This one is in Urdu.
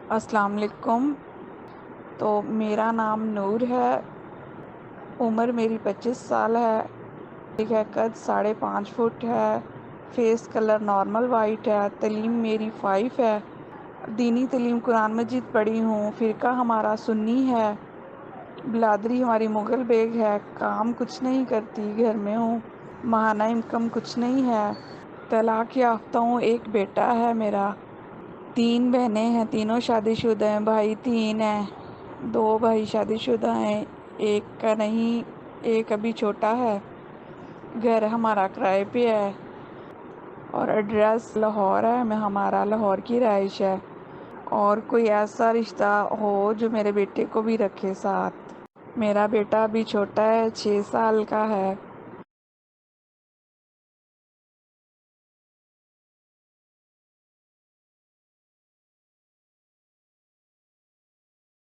السلام علیکم۔ تو میرا نام نور ہے، عمر میری 25 سال ہے، ٹھیک ہے، قد 5.5 فٹ ہے، فیس کلر نارمل وائٹ ہے، تعلیم میری 5 ہے، دینی تعلیم قرآن مجید پڑھی ہوں، فرقہ ہمارا سنی ہے، بلادری ہماری مغل بیگ ہے، کام کچھ نہیں کرتی، گھر میں ہوں، ماہانہ انکم کچھ نہیں ہے، طلاق یافتہ ہوں، ایک بیٹا ہے میرا، 3 بہنیں ہیں، تینوں شادی شدہ ہیں، بھائی 3 ہیں، 2 بھائی شادی شدہ ہیں، ایک کا نہیں، ایک ابھی چھوٹا ہے، گھر ہمارا کرائے پہ ہے اور ایڈریس لاہور ہے، ہمارا لاہور کی رہائش ہے، اور کوئی ایسا رشتہ ہو جو میرے بیٹے کو بھی رکھے ساتھ۔ میرا بیٹا ابھی چھوٹا ہے، 6 سال کا ہے۔